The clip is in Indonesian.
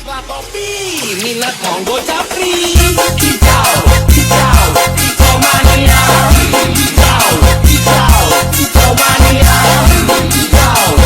Kopi, minat monggo capri. Hijau, hijau, hijau mania. Hijau, hijau, hijau mania. Hijau,